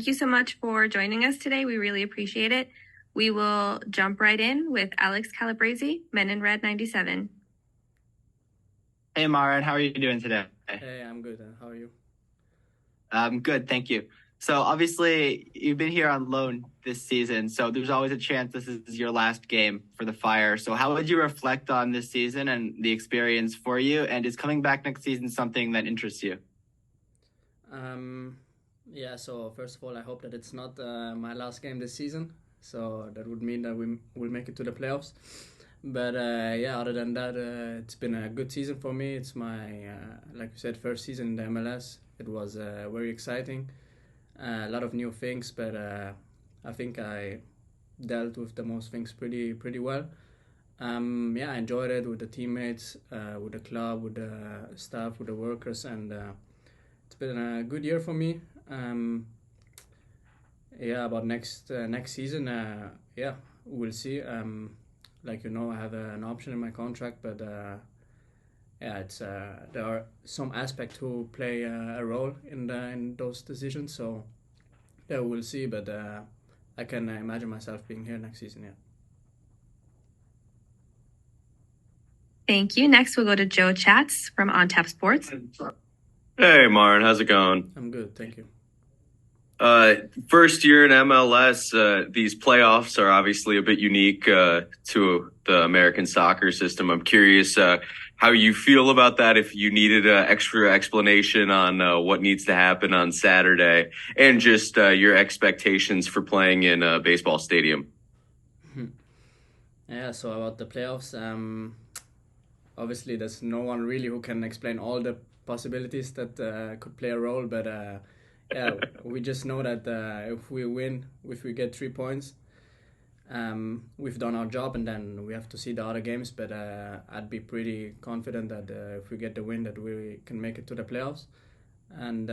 Thank you so much for joining us today. We really appreciate it. We will jump right in with Alex Calabrese, Men in Red 97. Hey, Maren, how are you doing today? Hey, I'm good. How are you? I'm good, thank you. So obviously you've been here on loan this season, so there's always a chance this is your last game for the Fire. So how would you reflect on this season and the experience for you? And is coming back next season something that interests you? Yeah, so first of all, I hope that it's not my last game this season. So that would mean that we will make it to the playoffs. But yeah, other than that, it's been a good season for me. It's my, like you said, first season in the MLS. It was very exciting. A lot of new things, but I think I dealt with the most things pretty well. Yeah, I enjoyed it with the teammates, with the club, with the staff, with the workers, and it's been a good year for me. Yeah, about next season, yeah, we'll see. Like I have an option in my contract, but yeah, it's there are some aspects who play a role in those decisions. So yeah, we'll see. But I can imagine myself being here next season. Yeah. Thank you. Next, we'll go to Joe Chats from On Tap Sports. Hey, Maren, how's it going? I'm good, thank you. First year in MLS, these playoffs are obviously a bit unique to the American soccer system. I'm curious how you feel about that, if you needed an extra explanation on what needs to happen on Saturday, and just your expectations for playing in a baseball stadium. Yeah, so about the playoffs, obviously there's no one really who can explain all the possibilities that could play a role, but yeah, we just know that if we win, if we get 3 points, we've done our job, and then we have to see the other games. But I'd be pretty confident that if we get the win, that we can make it to the playoffs. And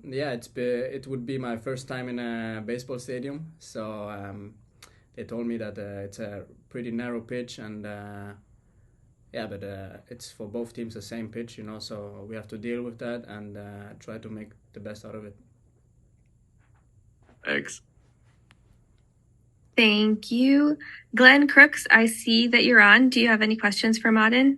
yeah, it would be my first time in a baseball stadium, so they told me that it's a pretty narrow pitch, and yeah, but it's for both teams the same pitch, so we have to deal with that and try to make the best out of it. Thanks. Thank you. Glenn Crooks, I see that you're on. Do you have any questions for Maren?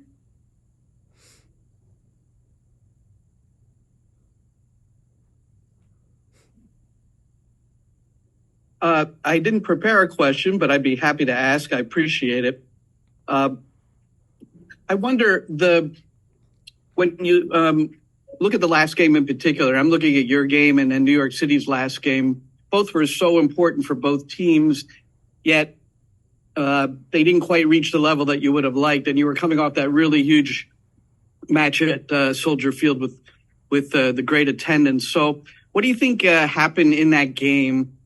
I didn't prepare a question, but I'd be happy to ask. I appreciate it. I wonder when you look at the last game in particular, I'm looking at your game and then New York City's last game. Both were so important for both teams, yet they didn't quite reach the level that you would have liked. And you were coming off that really huge match at Soldier Field with the great attendance. So what do you think happened in that game,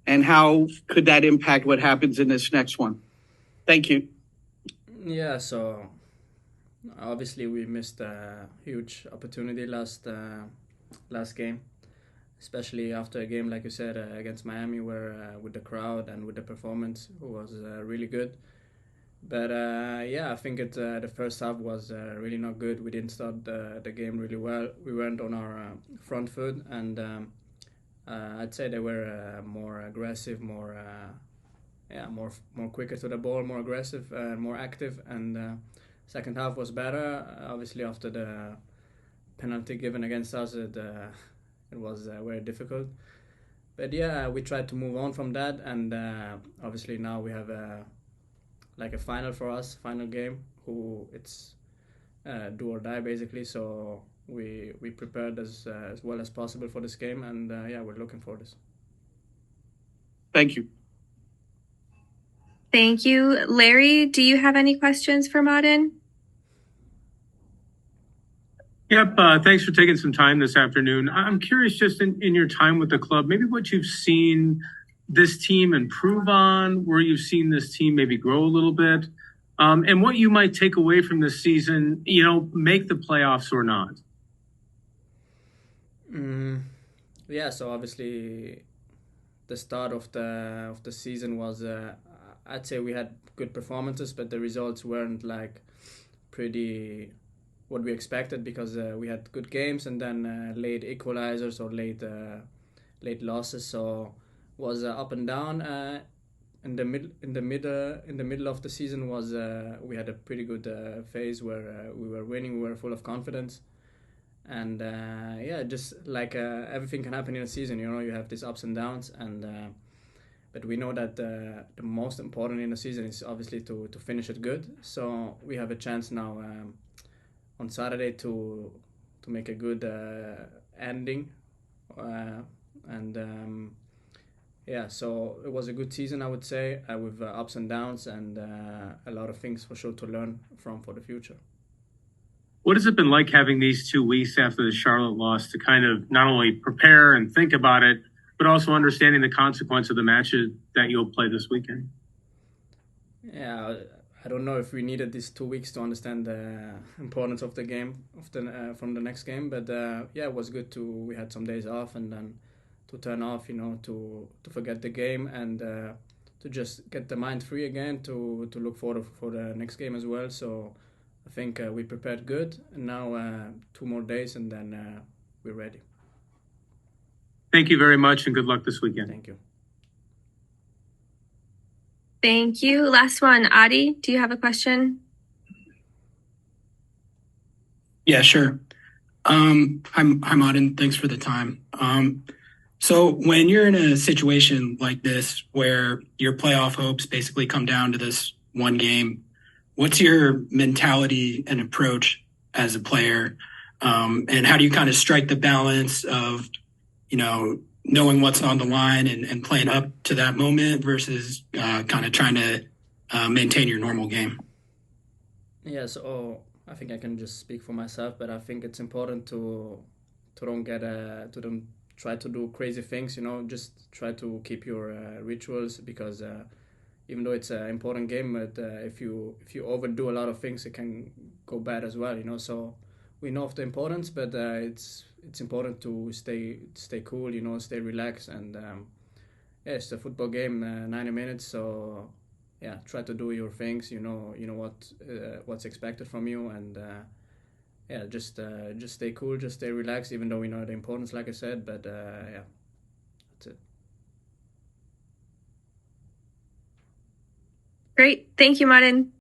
and how could that impact what happens in this next one? Thank you. Yeah, so obviously we missed a huge opportunity last game, especially after a game like you said against Miami, where with the crowd and with the performance was really good. But yeah, I think the first half was really not good. We didn't start the game really well. We weren't on our front foot, and I'd say they were more aggressive, more quicker to the ball, more aggressive, more active, and second half was better. Obviously, after the penalty given against us, it was very difficult. But yeah, we tried to move on from that, and obviously now we have like a final for us, final game. It's do or die basically. So we prepared as well as possible for this game, and yeah, we're looking for this. Thank you. Thank you. Larry, do you have any questions for Maren? Yep, thanks for taking some time this afternoon. I'm curious, just in your time with the club, maybe what you've seen this team improve on, where you've seen this team maybe grow a little bit, and what you might take away from this season, make the playoffs or not. Yeah, so obviously the start of the season was, I'd say we had good performances, but the results weren't like pretty what we expected, because we had good games and then late equalizers or late late losses. So was up and down. In the middle of the season was we had a pretty good phase where we were winning, we were full of confidence, and just like everything can happen in a season, you have these ups and downs, and but we know that the most important in a season is obviously to finish it good. So we have a chance now on Saturday to make a good ending, and so it was a good season, I would say, with ups and downs, and a lot of things for sure to learn from for the future. What has it been like having these 2 weeks after the Charlotte loss to kind of not only prepare and think about it, but also understanding the consequence of the matches that you'll play this weekend? Yeah, I don't know if we needed these 2 weeks to understand the importance of the game from the next game, but it was good we had some days off and then to turn off, to forget the game and to just get the mind free again to look forward for the next game as well. So I think we prepared good, and now 2 more days and then we're ready. Thank you very much and good luck this weekend. Thank you. Thank you. Last one, Adi, do you have a question? Yeah, sure. Hi, Maren. Thanks for the time. So when you're in a situation like this where your playoff hopes basically come down to this one game, what's your mentality and approach as a player? And how do you kind of strike the balance of, knowing what's on the line and playing up to that moment versus kind of trying to maintain your normal game? Yeah, so I think I can just speak for myself, but I think it's important to don't try to do crazy things. Just try to keep your rituals, because even though it's an important game, but if you overdo a lot of things, it can go bad as well. So we know of the importance, but it's important to stay cool. Stay relaxed, and it's a football game, 90 minutes. So try to do your things. You know what's expected from you, and just stay cool, just stay relaxed, even though we know the importance, like I said. But that's it. Great. Thank you, Maren.